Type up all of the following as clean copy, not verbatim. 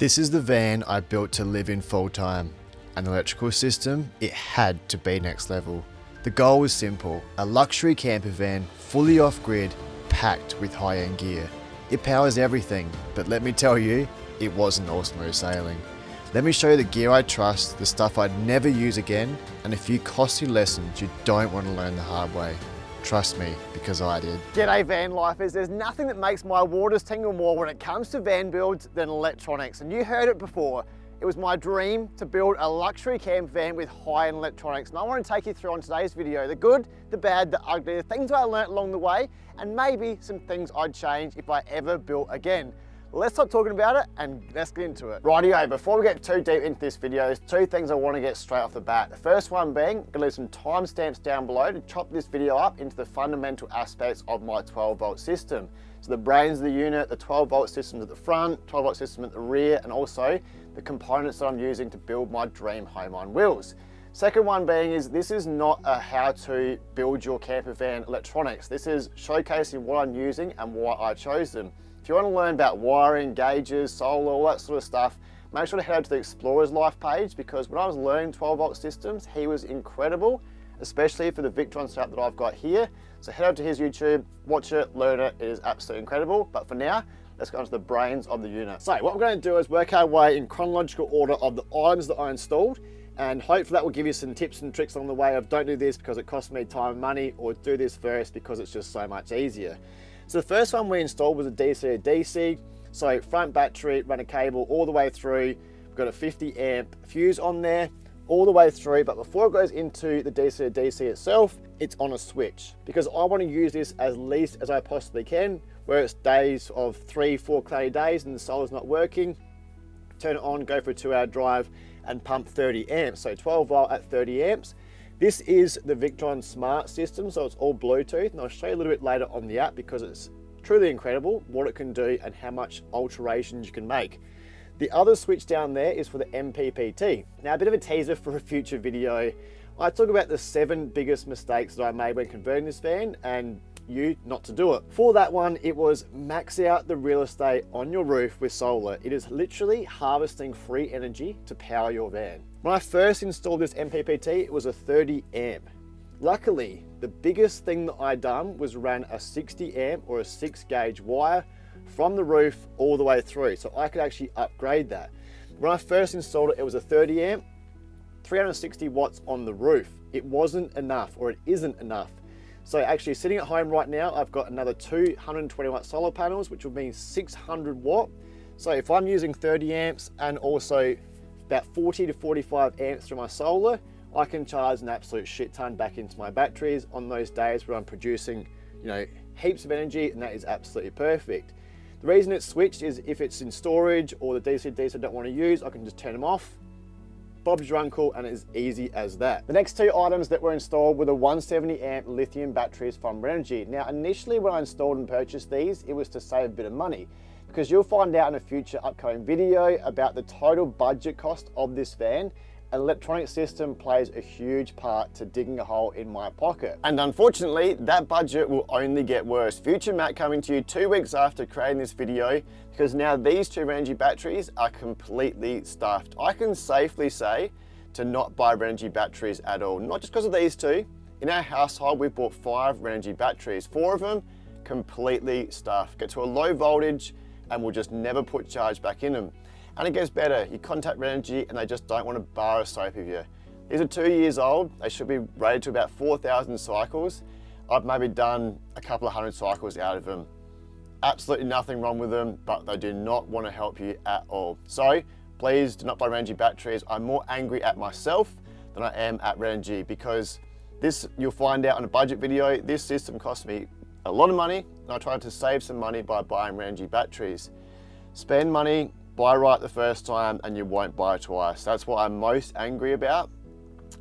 This is the van I built to live in full time. An electrical system, it had to be next level. The goal was simple, a luxury camper van, fully off-grid, packed with high-end gear. It powers everything, but let me tell you, it wasn't all smooth sailing. Let me show you the gear I trust, the stuff I'd never use again, and a few costly lessons you don't want to learn the hard way. Trust me, because I did. G'day van lifers, there's nothing that makes my waters tingle more when it comes to van builds than electronics, and you heard it before. It was my dream to build a luxury camper van with high-end electronics, and I want to take you through on today's video the good, the bad, the ugly, the things I learnt along the way, and maybe some things I'd change if I ever built again. Let's stop talking about it and let's get into it. Rightio, before we get too deep into this video, there's two things I want to get straight off the bat. The first one being, I'm gonna leave some timestamps down below to chop this video up into the fundamental aspects of my 12-volt system. So the brains of the unit, the 12-volt system at the front, 12-volt system at the rear, and also the components that I'm using to build my dream home on wheels. Second one being is, this is not a how to build your camper van electronics. This is showcasing what I'm using and why I chose them. If you want to learn about wiring, gauges, solar, all that sort of stuff, make sure to head over to the Explorer's Life page, because when I was learning 12-volt systems, he was incredible, especially for the Victron setup that I've got here. So head over to his YouTube, watch it, learn it. It is absolutely incredible. But for now, let's go on to the brains of the unit. So what we're going to do is work our way in chronological order of the items that I installed, and hopefully that will give you some tips and tricks along the way of don't do this because it costs me time and money, or do this first because it's just so much easier. So the first one we installed was a DC to DC. So front battery, run a cable all the way through. We've got a 50 amp fuse on there all the way through, but before it goes into the DC to DC itself, it's on a switch, because I want to use this as least as I possibly can, where it's days of 3-4 cloudy days and the solar's not working. Turn it on, go for a 2-hour drive and pump 30 amps. So 12 volt at 30 amps. This is the Victron Smart system, so it's all Bluetooth, and I'll show you a little bit later on the app because it's truly incredible what it can do and how much alterations you can make. The other switch down there is for the MPPT. Now, a bit of a teaser for a future video. I talk about the 7 biggest mistakes that I made when converting this van, and you not to do it. For that one, it was max out the real estate on your roof with solar. It is literally harvesting free energy to power your van. When I first installed this MPPT, it was a 30 amp. Luckily, the biggest thing that I done was ran a 60 amp or a 6 gauge wire from the roof all the way through, so I could actually upgrade that. When I first installed it, it was a 30 amp, 360 watts on the roof. It wasn't enough, or it isn't enough. So actually sitting at home right now, I've got another 220 watt solar panels, which will mean 600 watt. So if I'm using 30 amps and also about 40 to 45 amps through my solar, I can charge an absolute shit ton back into my batteries on those days where I'm producing, heaps of energy, and that is absolutely perfect. The reason it's switched is if it's in storage or the DC I don't want to use, I can just turn them off. Bob's your uncle, and it's easy as that. The next 2 items that were installed were the 170 amp lithium batteries from Renogy. Now, initially when I installed and purchased these, it was to save a bit of money, because you'll find out in a future upcoming video about the total budget cost of this van. An electronic system plays a huge part to digging a hole in my pocket. And unfortunately, that budget will only get worse. Future Matt coming to you 2 weeks after creating this video, because now these 2 Renogy batteries are completely stuffed. I can safely say to not buy Renogy batteries at all. Not just because of these 2. In our household, we've bought 5 Renogy batteries. 4 of them completely stuffed. Get to a low voltage and we'll just never put charge back in them. And it gets better. You contact Renogy and they just don't want to borrow a soap of you. These are 2 years old. They should be rated to about 4,000 cycles. I've maybe done a couple of 100 cycles out of them. Absolutely nothing wrong with them, but they do not want to help you at all. So please do not buy Renogy batteries. I'm more angry at myself than I am at Renogy, because this, you'll find out in a budget video, this system cost me a lot of money, and I tried to save some money by buying Renogy batteries. Spend money, buy right the first time, and you won't buy twice. That's what I'm most angry about.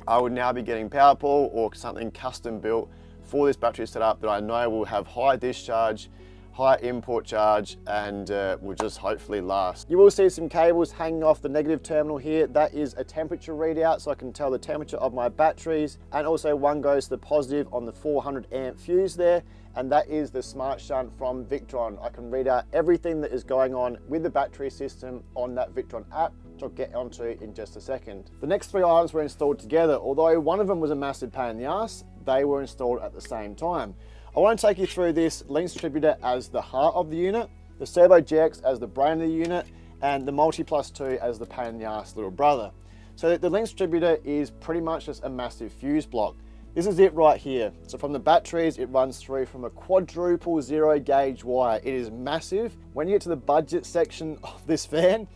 I would now be getting PowerPool or something custom built for this battery setup that I know will have high discharge, high import charge, and will just hopefully last. You will see some cables hanging off the negative terminal here. That is a temperature readout, so I can tell the temperature of my batteries, and also one goes to the positive on the 400 amp fuse there, and that is the smart shunt from Victron. I can read out everything that is going on with the battery system on that Victron app, which I'll get onto in just a second. The next three items were installed together. Although one of them was a massive pain in the ass, they were installed at the same time. I want to take you through this link distributor as the heart of the unit, the Servo GX as the brain of the unit, and the Multi Plus 2 as the pain in the ass little brother. So the link distributor is pretty much just a massive fuse block. This is it right here. So from the batteries, it runs through from a quadruple 0 gauge wire. It is massive. When you get to the budget section of this van,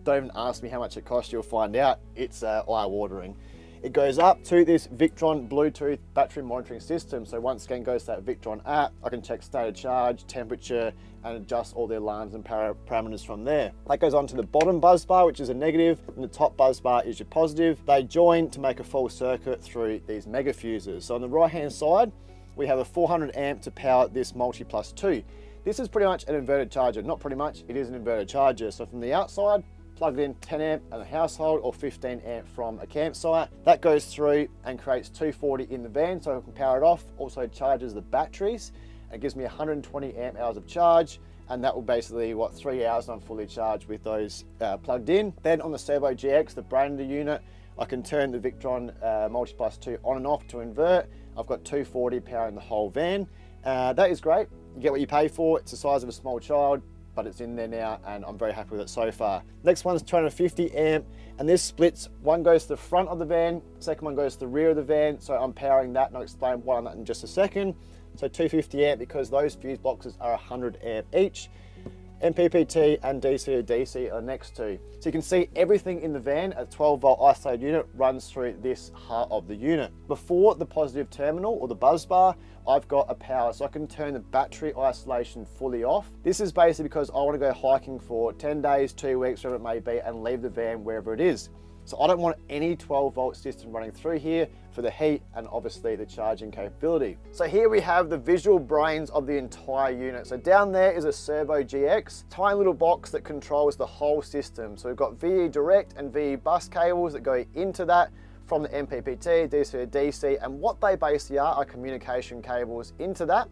don't even ask me how much it costs, you'll find out. It's eye-watering. It goes up to this Victron Bluetooth battery monitoring system. So once again, goes to that Victron app. I can check state of charge, temperature, and adjust all the alarms and parameters from there. That goes on to the bottom buzz bar, which is a negative, and the top buzz bar is your positive. They join to make a full circuit through these mega fuses. So on the right-hand side, we have a 400 amp to power this Multi Plus 2. This is pretty much an inverter charger. Not pretty much, it is an inverter charger. So from the outside, plug it in 10 amp at a household or 15 amp from a campsite. That goes through and creates 240 in the van, so I can power it off. Also charges the batteries. It gives me 120 amp hours of charge, and that will basically, 3 hours and I'm fully charged with those plugged in. Then on the Servo GX, the brain of the unit, I can turn the Victron Multi Plus 2 on and off to invert. I've got 240 powering the whole van. That is great. You get what you pay for. It's the size of a small child, but it's in there now and I'm very happy with it so far. Next one's 250 amp, and this splits. One goes to the front of the van, second one goes to the rear of the van, so I'm powering that and I'll explain why on that in just a second. So 250 amp because those fuse boxes are 100 amp each. MPPT and DC to DC are next to. So you can see everything in the van, a 12 volt isolated unit runs through this heart of the unit. Before the positive terminal or the buzz bar, I've got a power, so I can turn the battery isolation fully off. This is basically because I want to go hiking for 10 days, 2 weeks, whatever it may be, and leave the van wherever it is. So I don't want any 12 volt system running through here for the heat and obviously the charging capability. So here we have the visual brains of the entire unit. So down there is a Servo GX, tiny little box that controls the whole system. So we've got VE direct and VE bus cables that go into that from the MPPT, DC to DC, and what they basically are communication cables into that.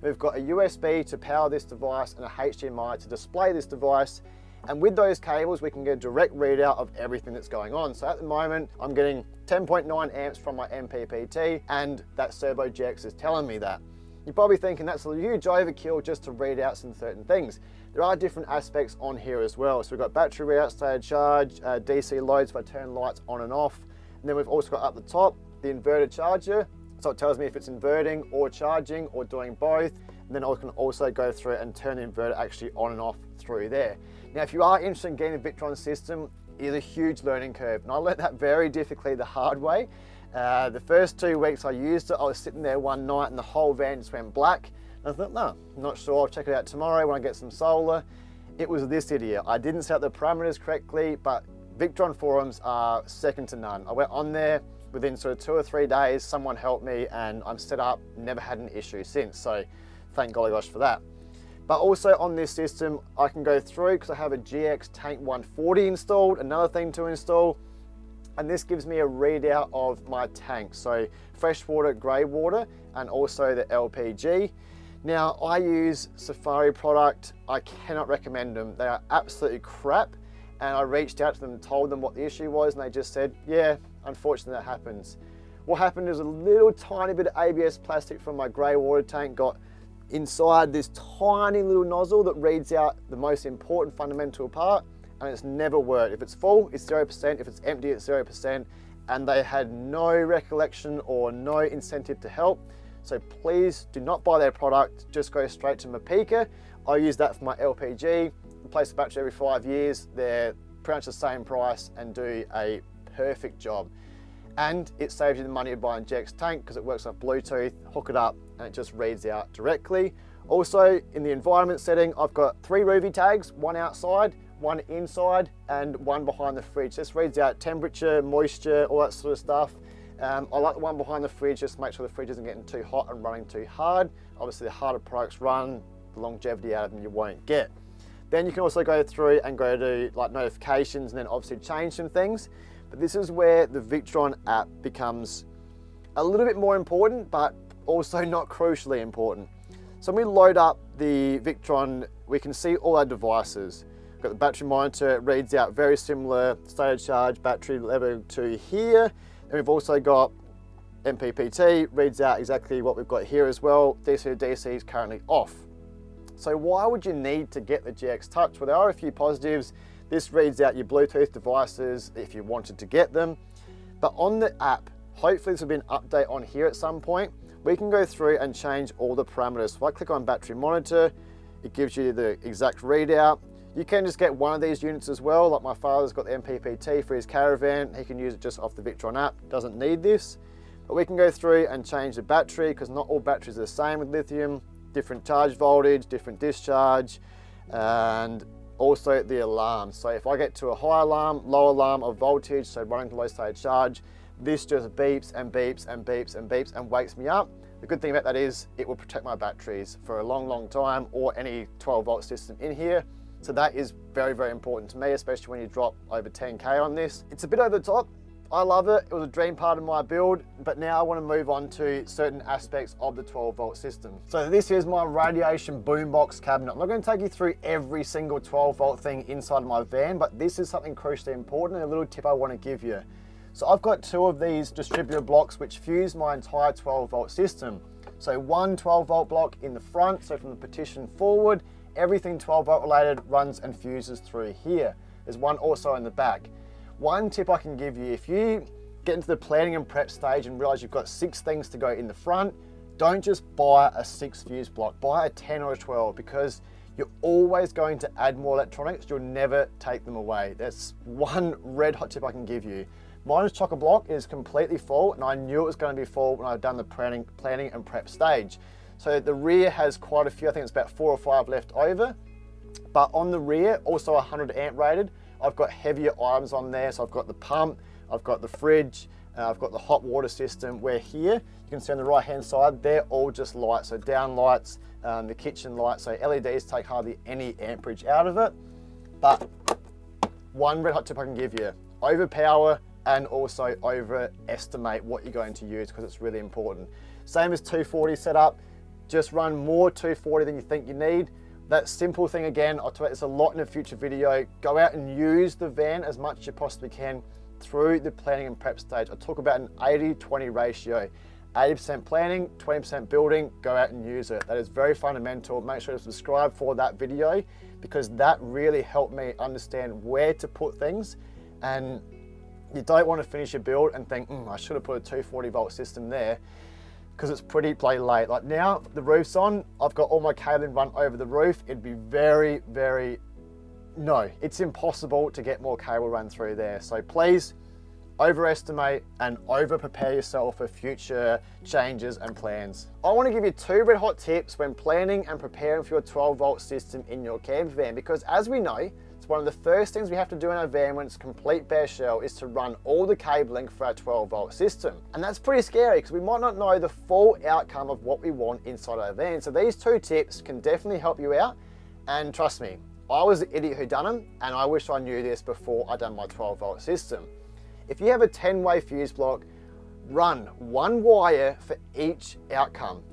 We've got a USB to power this device and a HDMI to display this device. And with those cables, we can get a direct readout of everything that's going on. So at the moment, I'm getting 10.9 amps from my MPPT, and that Servo GX is telling me that. You're probably thinking that's a huge overkill just to read out some certain things. There are different aspects on here as well. So we've got battery readout, state of charge, DC loads if I turn lights on and off. And then we've also got up the top, the inverter charger. So it tells me if it's inverting or charging or doing both. And then I can also go through and turn the inverter actually on and off through there. Now, if you are interested in getting a Victron system, it is a huge learning curve. And I learned that very difficultly the hard way. The first 2 weeks I used it, I was sitting there one night and the whole van just went black. And I thought, no, I'm not sure, I'll check it out tomorrow when I get some solar. It was this idiot. I didn't set up the parameters correctly, but Victron forums are second to none. I went on there, within sort of 2 or 3 days, someone helped me and I'm set up, never had an issue since. So thank golly gosh for that. But also on this system, I can go through because I have a GX Tank 140 installed, another thing to install. And this gives me a readout of my tank. So fresh water, grey water, and also the LPG. Now I use Safari product. I cannot recommend them. They are absolutely crap. And I reached out to them and told them what the issue was, and they just said, yeah, unfortunately that happens. What happened is a little tiny bit of ABS plastic from my grey water tank got inside this tiny little nozzle that reads out the most important fundamental part, and it's never worked. If it's full, it's 0%. If it's empty, it's 0%. And they had no recollection or no incentive to help. So please do not buy their product. Just go straight to Mapika. I use that for my LPG. Replace the battery every 5 years. They're pretty much the same price and do a perfect job. And it saves you the money of buying GX tank because it works off Bluetooth, hook it up, and it just reads out directly. Also, in the environment setting, I've got 3 Ruby tags, one outside, one inside, and one behind the fridge. This reads out temperature, moisture, all that sort of stuff. I like the one behind the fridge just to make sure the fridge isn't getting too hot and running too hard. Obviously, the harder products run, the longevity out of them you won't get. Then you can also go through and go to like notifications and then obviously change some things. But this is where the Victron app becomes a little bit more important, but also not crucially important. So when we load up the Victron, we can see all our devices. We've got the battery monitor, it reads out very similar state of charge, battery level to here. And we've also got MPPT, reads out exactly what we've got here as well. DC to DC is currently off. So why would you need to get the GX Touch? Well, there are a few positives. This reads out your Bluetooth devices if you wanted to get them. But on the app, hopefully this will be an update on here at some point. We can go through and change all the parameters. So if I click on battery monitor, it gives you the exact readout. You can just get one of these units as well. Like my father's got the MPPT for his caravan. He can use it just off the Victron app, doesn't need this. But we can go through and change the battery because not all batteries are the same with lithium. Different charge voltage, different discharge, and also the alarm. So if I get to a high alarm, low alarm of voltage, so running to low state charge, this just beeps and beeps and beeps and beeps and wakes me up. The good thing about that is it will protect my batteries for a long, long time, or any 12 volt system in here. So that is very, very important to me, especially when you drop over 10K on this. It's a bit over the top. I love it. It was a dream part of my build, but now I want to move on to certain aspects of the 12 volt system. So this is my radiation boombox cabinet. I'm not going to take you through every single 12 volt thing inside my van, but this is something crucially important and a little tip I want to give you. So I've got two of these distributor blocks which fuse my entire 12 volt system. So one 12 volt block in the front, so from the partition forward, everything 12 volt related runs and fuses through here. There's one also in the back. One tip I can give you, if you get into the planning and prep stage and realize you've got 6 things to go in the front, don't just buy a 6 fuse block, buy a 10 or a 12, because you're always going to add more electronics, you'll never take them away. That's one red hot tip I can give you. Mine's chock-a-block is completely full, and I knew it was going to be full when I've done the planning and prep stage. So the rear has quite a few, I think it's about 4 or 5 left over, but on the rear, also 100 amp rated, I've got heavier items on there. So I've got the pump, I've got the fridge, I've got the hot water system, where here, you can see on the right hand side, they're all just lights. So down lights, the kitchen lights, so LEDs take hardly any amperage out of it. But one red hot tip I can give you, overpower and also overestimate what you're going to use, because it's really important. Same as 240 setup, just run more 240 than you think you need. That simple thing again, I'll talk about this a lot in a future video. Go out and use the van as much as you possibly can through the planning and prep stage. I talk about an 80-20 ratio. 80% planning, 20% building, go out and use it. That is very fundamental. Make sure to subscribe for that video, because that really helped me understand where to put things. And you don't want to finish your build and think, I should have put a 240 volt system there, because it's pretty bloody late. Like now, the roof's on, I've got all my cabling run over the roof. It'd be very, very, no, it's impossible to get more cable run through there. So please overestimate and over prepare yourself for future changes and plans. I want to give you 2 red hot tips when planning and preparing for your 12 volt system in your camper van, because as we know, it's one of the first things we have to do in our van when it's complete bare shell is to run all the cabling for our 12 volt system. And that's pretty scary, because we might not know the full outcome of what we want inside our van. So these 2 tips can definitely help you out. And trust me, I was the idiot who done them, and I wish I knew this before I done my 12 volt system. If you have a 10-way fuse block, run 1 wire for each outcome.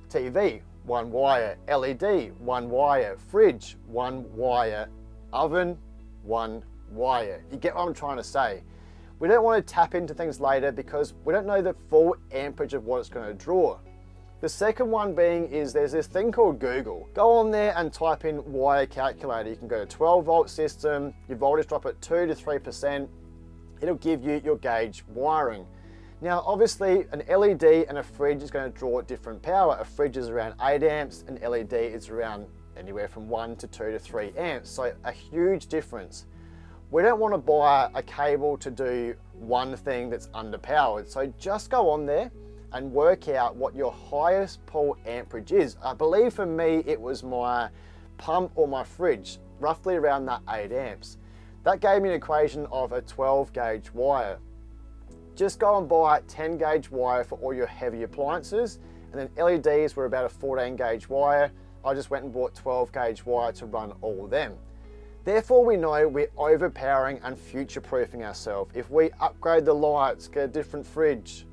TV, 1 wire, LED, 1 wire, fridge, 1 wire, oven, 1 wire. You get what I'm trying to say. We don't want to tap into things later because we don't know the full amperage of what it's going to draw. The second one being is there's this thing called Google. Go on there and type in wire calculator. You can go to 12 volt system, your voltage drop at 2 to 3%. It'll give you your gauge wiring. Now, obviously, an LED and a fridge is going to draw different power. A fridge is around 8 amps, an LED is around anywhere from 1 to 2 to 3 amps, so a huge difference. We don't want to buy a cable to do one thing that's underpowered, so just go on there and work out what your highest pull amperage is. I believe for me, it was my pump or my fridge, roughly around that 8 amps. That gave me an equation of a 12 gauge wire. Just go and buy 10 gauge wire for all your heavy appliances, and then LEDs were about a 14 gauge wire. I just went and bought 12 gauge wire to run all of them. Therefore, we know we're overpowering and future-proofing ourselves. If we upgrade the lights, get a different fridge,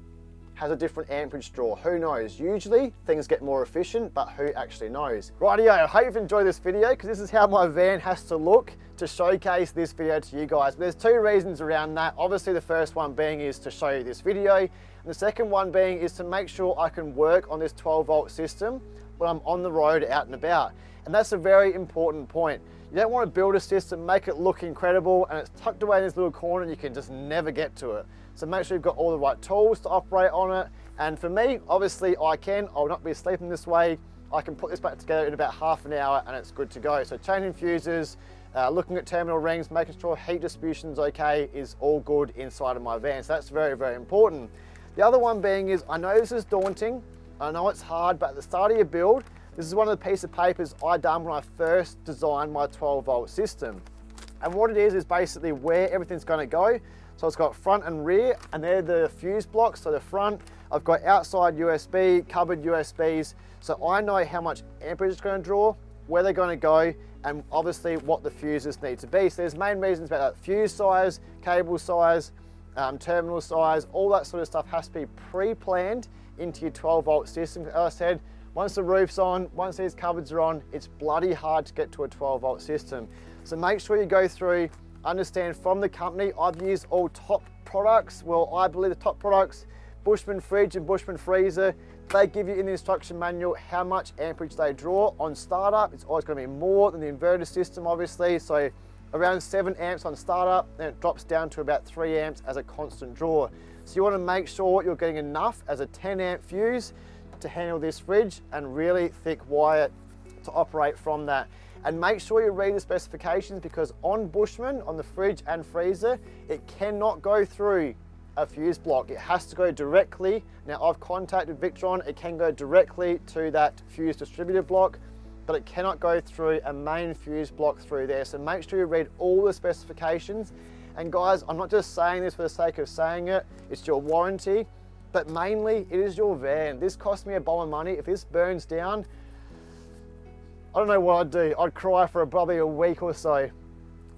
has a different amperage draw, who knows? Usually things get more efficient, but who actually knows? Rightio, I hope you've enjoyed this video because this is how my van has to look to showcase this video to you guys. But there's two reasons around that. Obviously the first one being is to show you this video, and the second one being is to make sure I can work on this 12 volt system when I'm on the road out and about. And that's a very important point. You don't want to build a system, make it look incredible, and it's tucked away in this little corner and you can just never get to it. So make sure you've got all the right tools to operate on it. And for me, obviously I'll not be sleeping this way. I can put this back together in about half an hour and it's good to go. So changing fuses, looking at terminal rings, making sure heat distribution's okay is all good inside of my van. So that's very, very important. The other one being is, I know this is daunting, I know it's hard, but at the start of your build, this is one of the pieces of papers I done when I first designed my 12 volt system. And what it is basically where everything's gonna go. So it's got front and rear, and they're the fuse blocks. So the front, I've got outside USB, cupboard USBs. So I know how much amperage it's gonna draw, where they're gonna go, and obviously what the fuses need to be. So there's main reasons about that: fuse size, cable size, terminal size, all that sort of stuff has to be pre-planned into your 12 volt system. As I said, once the roof's on, once these cupboards are on, it's bloody hard to get to a 12 volt system. So make sure you go through, understand from the company. I've used all top products. Well, I believe the top products, Bushman fridge and Bushman freezer, they give you in the instruction manual how much amperage they draw. On startup, it's always going to be more than the inverter system, obviously. So around 7 amps on startup, then it drops down to about 3 amps as a constant draw. So you want to make sure you're getting enough as a 10 amp fuse to handle this fridge, and really thick wire to operate from that. And make sure you read the specifications, because on Bushman, on the fridge and freezer, it cannot go through a fuse block. It has to go directly. Now I've contacted Victron, it can go directly to that fuse distributor block, but it cannot go through a main fuse block through there. So make sure you read all the specifications. And guys, I'm not just saying this for the sake of saying it, it's your warranty, but mainly it is your van. This cost me a bomb of money. If this burns down, I don't know what I'd do. I'd cry for probably a week or so.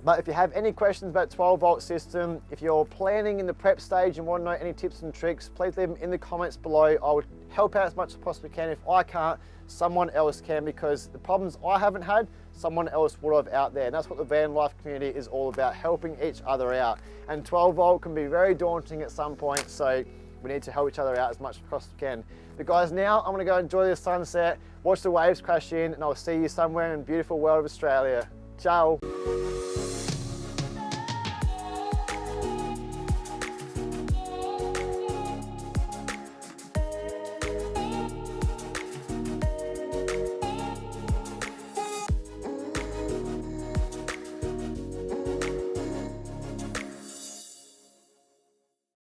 But if you have any questions about 12 volt system, if you're planning in the prep stage and want to know any tips and tricks, please leave them in the comments below. I would help out as much as I possibly can. If I can't, someone else can, because the problems I haven't had, someone else would have out there. And that's what the van life community is all about, helping each other out. And 12 volt can be very daunting at some point, so we need to help each other out as much as we can. But guys, now I'm gonna go enjoy the sunset, watch the waves crash in, and I'll see you somewhere in the beautiful world of Australia. Ciao.